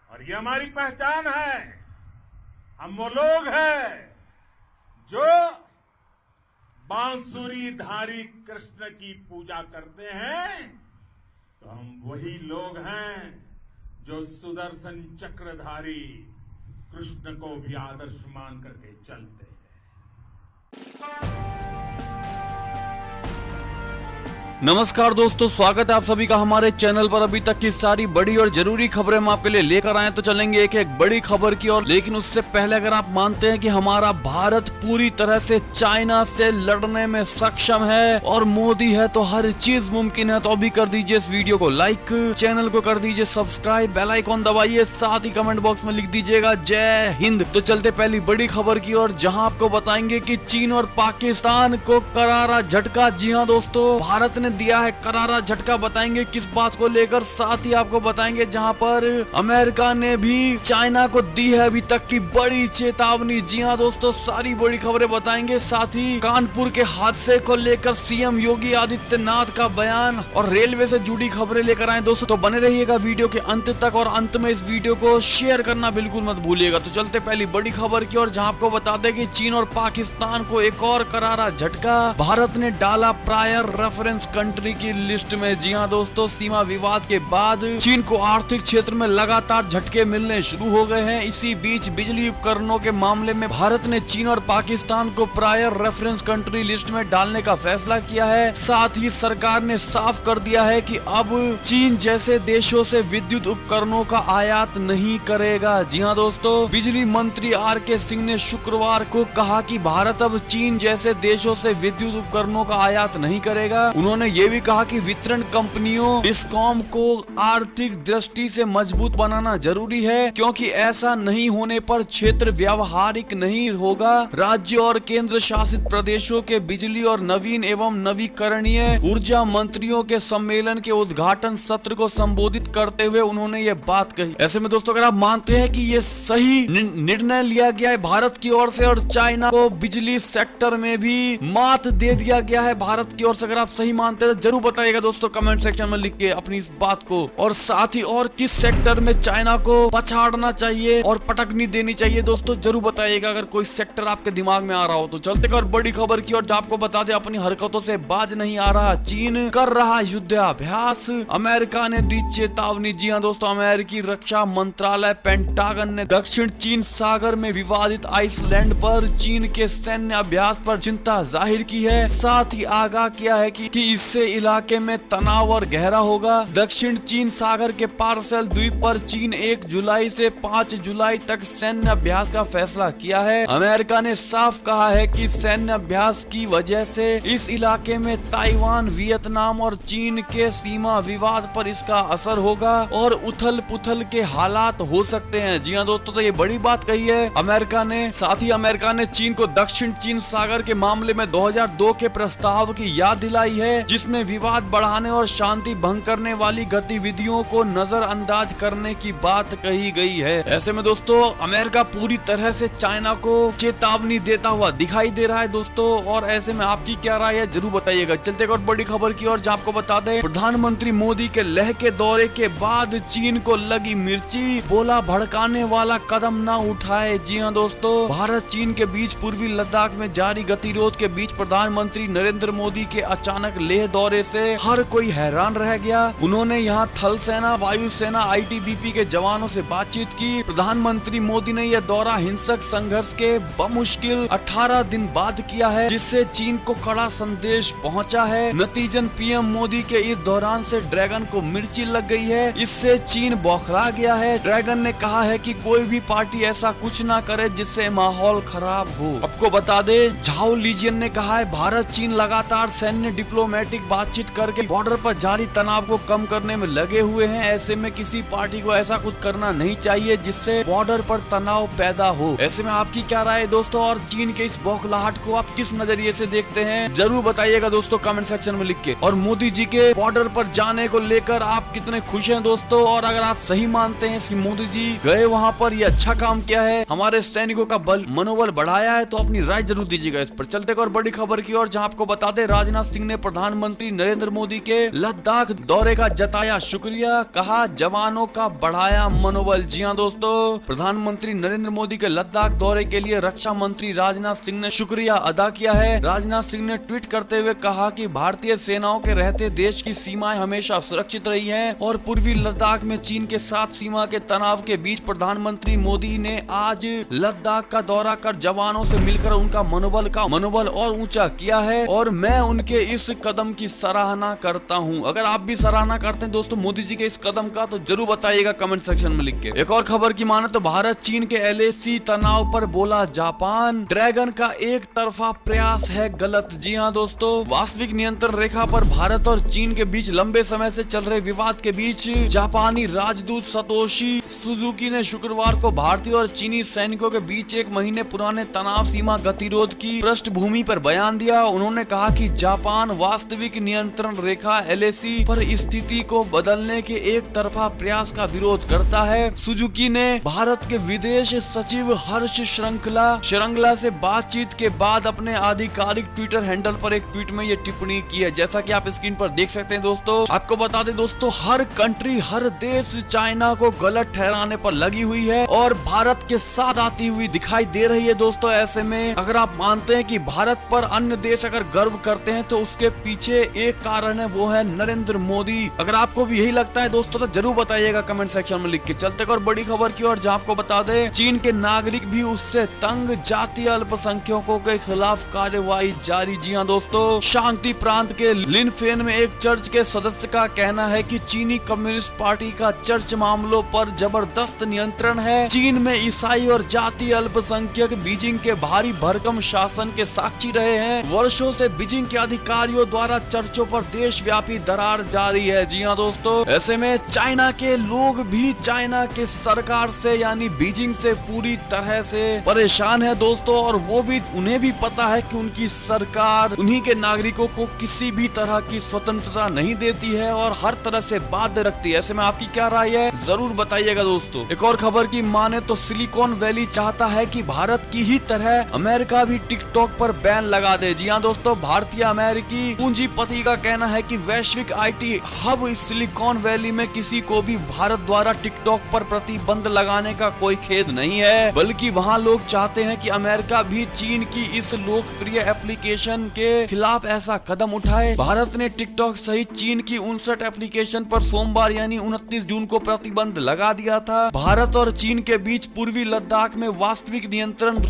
और ये हमारी पहचान है। हम वो लोग हैं जो बांसुरी धारी कृष्ण की पूजा करते हैं, तो हम वही लोग हैं जो सुदर्शन चक्रधारी कृष्ण को भी आदर्श मान करके चलते हैं। नमस्कार दोस्तों, स्वागत है आप सभी का हमारे चैनल पर। अभी तक की सारी बड़ी और जरूरी खबरें हम आपके लिए लेकर आए, तो चलेंगे एक एक बड़ी खबर की ओर। लेकिन उससे पहले अगर आप मानते हैं कि हमारा भारत पूरी तरह से चाइना से लड़ने में सक्षम है और मोदी है तो हर चीज मुमकिन है, तो अभी कर दीजिए इस वीडियो को लाइक, चैनल को कर दीजिए सब्सक्राइब, बेल आइकॉन दबाइए, साथ ही कमेंट बॉक्स में लिख दीजिएगा जय हिंद। तो चलते पहली बड़ी खबर की ओर, जहां आपको बताएंगे कि चीन और पाकिस्तान को करारा झटका। जी हाँ दोस्तों, भारत ने दिया है करारा झटका। बताएंगे किस बात को लेकर, साथ ही आपको बताएंगे जहां पर अमेरिका ने भी चाइना को दी है अभी तक की बड़ी चेतावनी। जी हां दोस्तों, सारी बड़ी खबरें बताएंगे। साथ ही कानपुर के हादसे को लेकर सीएम योगी आदित्यनाथ का बयान और रेलवे से जुड़ी खबरें लेकर आए दोस्तों। तो बने रहिएगा वीडियो के अंत तक और अंत में इस वीडियो को शेयर करना बिल्कुल मत भूलिएगा। तो चलते पहली बड़ी खबर की ओर, जहां आपको बता दें कि चीन और पाकिस्तान को एक और करारा झटका। भारत ने डाला प्रायर रेफरेंस कंट्री की लिस्ट में। जी हां दोस्तों, सीमा विवाद के बाद चीन को आर्थिक क्षेत्र में लगातार झटके मिलने शुरू हो गए हैं। इसी बीच बिजली उपकरणों के मामले में भारत ने चीन और पाकिस्तान को प्रायर रेफरेंस कंट्री लिस्ट में डालने का फैसला किया है। साथ ही सरकार ने साफ कर दिया है कि अब चीन जैसे देशों से विद्युत उपकरणों का आयात नहीं करेगा। जी हां दोस्तों, बिजली मंत्री आर.के. सिंह ने शुक्रवार को कहा कि भारत अब चीन जैसे देशों से विद्युत उपकरणों का आयात नहीं करेगा। उन्होंने ये भी कहा कि वितरण कंपनियों डिस्कॉम को आर्थिक दृष्टि से मजबूत बनाना जरूरी है, क्योंकि ऐसा नहीं होने पर क्षेत्र व्यावहारिक नहीं होगा। राज्य और केंद्र शासित प्रदेशों के बिजली और नवीन एवं नवीकरणीय ऊर्जा मंत्रियों के सम्मेलन के उद्घाटन सत्र को संबोधित करते हुए उन्होंने ये बात कही। ऐसे में दोस्तों, अगर आप मानते हैं कि ये सही निर्णय लिया गया है भारत की ओर से और चाइना को बिजली सेक्टर में भी मात दे दिया गया है भारत की ओर से, अगर आप सही मानते हैं तो जरूर बताइएगा दोस्तों कमेंट सेक्शन में लिख के अपनी इस बात को। और साथ ही और किस सेक्टर में चाइना को पछाड़ना चाहिए और पटक नहीं देनी चाहिए दोस्तों, जरूर बताइएगा अगर कोई सेक्टर आपके दिमाग में आ रहा हो। तो चलते कर बड़ी खबर की और, जहां आपको बता दें अपनी हरकतों से बाज नहीं आ रहा चीन, कर रहा युद्धाभ्यास। अमेरिका ने दी चेतावनी। जी हां दोस्तों, अमेरिकी रक्षा मंत्रालय पेंटागन ने दक्षिण चीन सागर में विवादित आइसलैंड पर चीन के सैन्य अभ्यास पर चिंता जाहिर की है। साथ ही आगाह किया है कि इससे इलाके में तनाव और गहरा होगा। दक्षिण चीन सागर के पार्सेल द्वीप पर चीन 1 जुलाई से 5 जुलाई तक सैन्य अभ्यास का फैसला किया है। अमेरिका ने साफ कहा है कि सैन्य अभ्यास की वजह से इस इलाके में ताइवान, वियतनाम और चीन के सीमा विवाद पर इसका असर होगा और उथल पुथल के हालात हो सकते हैं। जी हाँ दोस्तों, तो ये बड़ी बात कही है अमेरिका ने। साथ ही अमेरिका ने चीन को दक्षिण चीन सागर के मामले में 2002 के प्रस्ताव की याद दिलाई है, जिसमें विवाद बढ़ाने और शांति भंग करने वाली गतिविधियों को नजरअंदाज करने की बात कही गई है। ऐसे में दोस्तों, अमेरिका पूरी तरह से चाइना को चेतावनी देता हुआ दिखाई दे रहा है दोस्तों। और ऐसे में आपकी क्या राय है जरूर बताइएगा। चलते एक और बड़ी खबर की ओर, जहां आपको बता दें प्रधानमंत्री मोदी के लेह के दौरे के बाद चीन को लगी मिर्ची, बोला भड़काने वाला कदम ना उठाए। जी हाँ दोस्तों, भारत चीन के बीच पूर्वी लद्दाख में जारी गतिरोध के बीच प्रधानमंत्री नरेंद्र मोदी के अचानक लेह दौरे से हर कोई हैरान रह गया। उन्होंने यहां थल सेना, वायु सेना, आईटीबीपी के जवानों से बातचीत की। प्रधानमंत्री मोदी ने यह दौरा हिंसक संघर्ष के बमुश्किल 18 दिन बाद किया है, जिससे चीन को कड़ा संदेश पहुंचा है। नतीजन पीएम मोदी के इस दौरान से ड्रैगन को मिर्ची लग गई है। इससे चीन बौखला गया है। ड्रैगन ने कहा है कि कोई भी पार्टी ऐसा कुछ ना करे जिससे माहौल खराब हो। आपको बता दे, झाओ लीजियन ने कहा है भारत चीन लगातार सैन्य डिप्लोमेटिक बातचीत करके बॉर्डर पर जारी तनाव को कम करने में लगे हुए हैं। ऐसे में किसी पार्टी को ऐसा कुछ करना नहीं चाहिए जिससे बॉर्डर पर तनाव पैदा हो। ऐसे में आपकी क्या राय है दोस्तों, और चीन के इस बौखलाहट को आप किस नजरिए से देखते हैं जरूर बताइएगा दोस्तों कमेंट सेक्शन में लिख के। और मोदी जी के बॉर्डर पर जाने को लेकर आप कितने खुश हैं दोस्तों, और अगर आप सही मानते हैं कि मोदी जी गए वहाँ पर ये अच्छा काम किया है, हमारे सैनिकों का बल मनोबल बढ़ाया है, तो अपनी राय जरूर दीजिएगा इस पर। चलते और बड़ी खबर की ओर, जहाँ आपको बता दें राजनाथ सिंह ने प्रधानमंत्री प्रधानमंत्री नरेंद्र मोदी के लद्दाख दौरे का जताया शुक्रिया, कहा जवानों का बढ़ाया मनोबल। जी हां दोस्तों, प्रधानमंत्री नरेंद्र मोदी के लद्दाख दौरे के लिए रक्षा मंत्री राजनाथ सिंह ने शुक्रिया अदा किया है। राजनाथ सिंह ने ट्वीट करते हुए कहा कि भारतीय सेनाओं के रहते देश की सीमाएं हमेशा सुरक्षित रही हैं और पूर्वी लद्दाख में चीन के साथ सीमा के तनाव के बीच प्रधानमंत्री मोदी ने आज लद्दाख का दौरा कर जवानों से मिलकर उनका मनोबल और ऊंचा किया है और मैं उनके इस कदम की सराहना करता हूं। अगर आप भी सराहना करते हैं दोस्तों मोदी जी के इस कदम का तो जरूर बताइएगा कमेंट सेक्शन में लिख के। एक और खबर की माने तो भारत चीन के LAC तनाव पर बोला जापान, ड्रैगन का एक तरफा प्रयास है गलत। जी हां दोस्तों, वास्तविक नियंत्रण रेखा पर भारत और चीन के बीच लंबे समय से चल रहे विवाद के बीच जापानी राजदूत सतोशी सुजुकी ने शुक्रवार को भारतीय और चीनी सैनिकों के बीच एक महीने पुराने तनाव सीमा गतिरोध की पृष्ठभूमि पर बयान दिया। उन्होंने कहा कि जापान वास्तविक नियंत्रण रेखा LAC पर स्थिति को बदलने के एक तरफा प्रयास का विरोध करता है। सुजुकी ने भारत के विदेश सचिव हर्ष श्रृंगला से बातचीत के बाद अपने आधिकारिक ट्विटर हैंडल पर एक ट्वीट में ये टिप्पणी की है, जैसा कि आप स्क्रीन पर देख सकते हैं। दोस्तों आपको बता दें दोस्तों, हर देश चाइना को गलत ठहराने पर लगी हुई है और भारत के साथ आती हुई दिखाई दे रही है। दोस्तों ऐसे में अगर आप मानते हैं कि भारत पर अन्य देश अगर गर्व करते हैं तो उसके पीछे एक कारण है, वो है नरेंद्र मोदी। अगर आपको भी यही लगता है दोस्तों तो जरूर बताइएगा कमेंट सेक्शन में लिख के। चलते और बड़ी खबर की ओर, जहां आपको बता दें चीन के नागरिक भी उससे तंग, जातीय अल्पसंख्यकों के खिलाफ कार्रवाई जारी। जी हां दोस्तों, शांति प्रांत के लिनफेन में एक चर्च के सदस्य का कहना है कि चीनी कम्युनिस्ट पार्टी का चर्च मामलों पर जबरदस्त नियंत्रण है। चीन में ईसाई और जातीय अल्पसंख्यक बीजिंग के भारी भरकम शासन के साक्षी रहे हैं। वर्षों से बीजिंग के अधिकारियों द्वारा चर्चों पर देशव्यापी दरार जारी है। जी हां दोस्तों, ऐसे में चाइना के लोग भी चाइना के सरकार से यानी बीजिंग से पूरी तरह से परेशान है दोस्तों, और वो भी उन्हें भी पता है कि उनकी सरकार उन्हीं के नागरिकों को किसी भी तरह की स्वतंत्रता नहीं देती है और हर तरह से बाध्य रखती है। ऐसे में आपकी क्या राय है जरूर बताइएगा दोस्तों। एक और खबर की माने तो सिलिकॉन वैली चाहता है कि भारत की ही तरह अमेरिका भी टिकटॉक पर बैन लगा दे। जी हां दोस्तों, भारतीय अमेरिकी पूंजीपति का कहना है कि वैश्विक IT हब सिलिकॉन वैली में किसी को भी भारत द्वारा टिकटॉक पर प्रतिबंध लगाने का कोई खेद नहीं है, बल्कि वहां लोग चाहते हैं कि अमेरिका भी चीन की इस लोकप्रिय एप्लीकेशन के खिलाफ ऐसा कदम उठाए। भारत ने टिकटॉक सहित चीन की 59 एप्लीकेशन पर सोमवार यानी 29 जून को प्रतिबंध लगा दिया था। भारत और चीन के बीच पूर्वी लद्दाख में वास्तविक नियंत्रण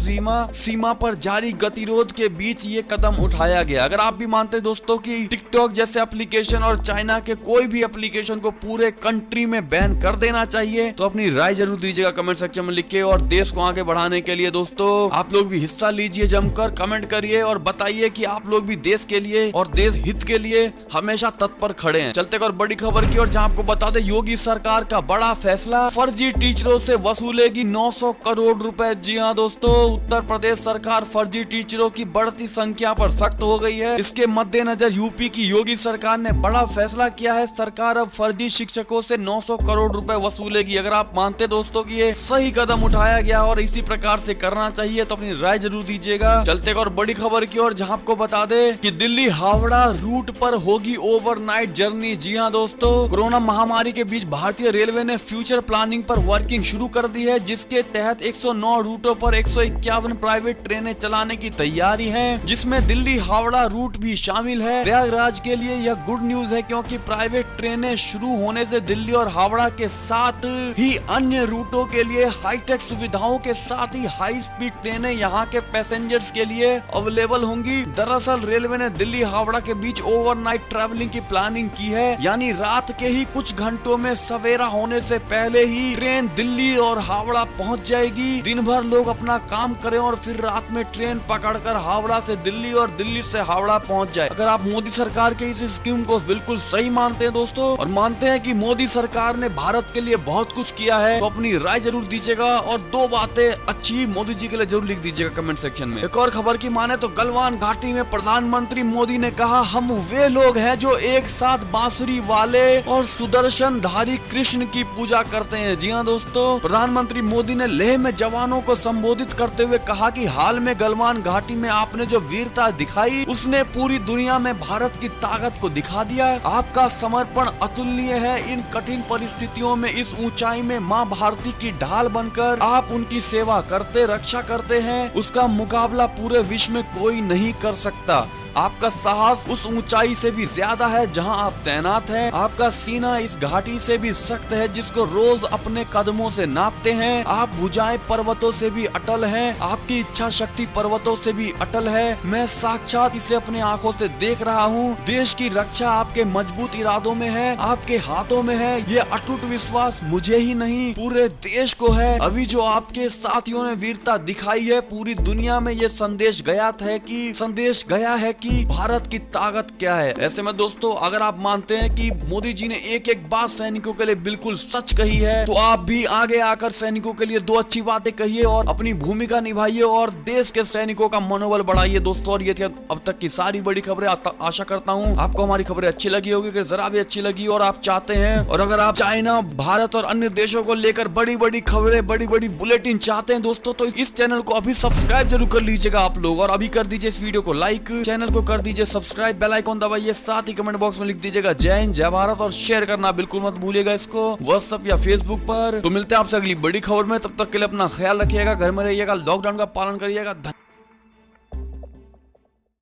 सीमा पर जारी गतिरोध के बीच ये कदम उठाया गया। अगर आप भी मानते हैं दोस्तों कि टिकटॉक जैसे एप्लीकेशन और चाइना के कोई भी एप्लीकेशन को पूरे कंट्री में बैन कर देना चाहिए तो अपनी राय जरूर दीजिएगा कमेंट सेक्शन में लिख के। और देश को आगे बढ़ाने के लिए दोस्तों आप लोग भी हिस्सा लीजिए, जमकर कमेंट करिए और बताइए कि आप लोग भी देश के लिए और देश हित के लिए हमेशा तत्पर खड़े हैं। चलते और बड़ी खबर की और, जहां आपको बता दें योगी सरकार का बड़ा फैसला, फर्जी टीचरों से वसूलेगी 900 करोड़ रुपए। जी हां दोस्तों, उत्तर प्रदेश सरकार फर्जी टीचरों की बढ़ती संख्या पर सख्त हो गई है। इसके मद्देनजर यूपी की योगी सरकार ने बड़ा फैसला किया है। सरकार अब फर्जी शिक्षकों से 900 करोड़ रुपए वसूलेगी। अगर आप मानते दोस्तों कि ये सही कदम उठाया गया और इसी प्रकार से करना चाहिए तो अपनी राय जरूर दीजिएगा। चलते और बड़ी खबर की ओर, जहां आपको बता दें कि दिल्ली हावड़ा रूट पर होगी ओवरनाइट जर्नी। जी हां दोस्तों, कोरोना महामारी के बीच भारतीय रेलवे ने फ्यूचर प्लानिंग पर वर्किंग शुरू कर दी है, जिसके तहत 109 रूटों पर 151 प्राइवेट ट्रेनें चलाने की तैयारी है, जिसमें दिल्ली हावड़ा रूट भी शामिल है। प्रयागराज के लिए यह गुड न्यूज है क्योंकि प्राइवेट ट्रेनें शुरू होने से दिल्ली और हावड़ा के साथ ही अन्य रूटों के लिए हाईटेक सुविधाओं के साथ ही हाई स्पीड ट्रेनें यहां के पैसेंजर्स के लिए अवेलेबल होंगी। दरअसल रेलवे ने दिल्ली हावड़ा के बीच ओवरनाइट ट्रैवलिंग की प्लानिंग की है, यानी रात के ही कुछ घंटों में सवेरा होने से पहले ही ट्रेन दिल्ली और हावड़ा पहुंच जाएगी। दिन भर लोग अपना काम करें और फिर रात में ट्रेन पकड़कर हावड़ा से दिल्ली और दिल्ली से हावड़ा पहुंच जाए। अगर आप मोदी सरकार के इस स्कीम को बिल्कुल सही मानते हैं दोस्तों और मानते हैं कि मोदी सरकार ने भारत के लिए बहुत कुछ किया है तो अपनी राय जरूर दीजिएगा और दो बातें अच्छी मोदी जी के लिए जरूर लिख दीजिएगा कमेंट सेक्शन में। एक और खबर की माने तो गलवान घाटी में प्रधानमंत्री मोदी ने कहा, हम वे लोग हैं जो एक साथ बांसुरी वाले और सुदर्शन धारी कृष्ण की पूजा करते हैं। जी हां दोस्तों, प्रधानमंत्री मोदी ने लेह में जवानों को संबोधित करते हुए कहा कि हाल में गलवान घाटी में आपने जो वीरता दिखाई उसने पूरी दुनिया में भारत की ताकत को दिखा दिया। आपका समर्पण अतुलनीय है। इन कठिन परिस्थितियों में, इस ऊंचाई में माँ भारती की ढाल बनकर आप उनकी सेवा करते, रक्षा करते हैं। उसका मुकाबला पूरे विश्व में कोई नहीं कर सकता। आपका साहस उस ऊंचाई से भी ज्यादा है जहां आप तैनात हैं। आपका सीना इस घाटी से भी सख्त है जिसको रोज अपने कदमों से नापते हैं। आप भुजाएं पर्वतों से भी अटल हैं। आपकी इच्छा शक्ति पर्वतों से भी अटल है। मैं साक्षात इसे अपने आंखों से देख रहा हूँ। देश की रक्षा आपके मजबूत इरादों में है, आपके हाथों में है। ये अटूट विश्वास मुझे ही नहीं पूरे देश को है। अभी जो आपके साथियों ने वीरता दिखाई है, पूरी दुनिया में ये संदेश गया है कि भारत की ताकत क्या है। ऐसे में दोस्तों, अगर आप मानते हैं कि मोदी जी ने एक एक बात सैनिकों के लिए बिल्कुल सच कही है, तो आप भी आगे आकर सैनिकों के लिए दो अच्छी बातें कहिए और अपनी भूमिका निभाइए और देश के सैनिकों का मनोबल बढ़ाइए दोस्तों। और ये थी अब तक की सारी बड़ी खबरें। आशा करता हूँ आपको हमारी खबरें अच्छी लगी होगी। अगर जरा भी अच्छी लगी और आप चाहते हैं, और अगर आप चाइना, भारत और अन्य देशों को लेकर बड़ी बड़ी खबरें, बड़ी बड़ी बुलेटिन चाहते हैं दोस्तों, तो इस चैनल को अभी सब्सक्राइब जरूर कर लीजिएगा आप लोग। और अभी कर दीजिए इस वीडियो को लाइक, चैनल को कर दीजिए सब्सक्राइब, बेल आइकॉन दबाइए, साथ ही कमेंट बॉक्स में लिख दीजिएगा जय हिंद, जय भारत, और शेयर करना बिल्कुल मत भूलिएगा इसको व्हाट्सएप या फेसबुक पर। तो मिलते हैं आपसे अगली बड़ी खबर में। तब तक के लिए अपना ख्याल रखिएगा, घर में रहिएगा, लॉकडाउन का पालन करिएगा।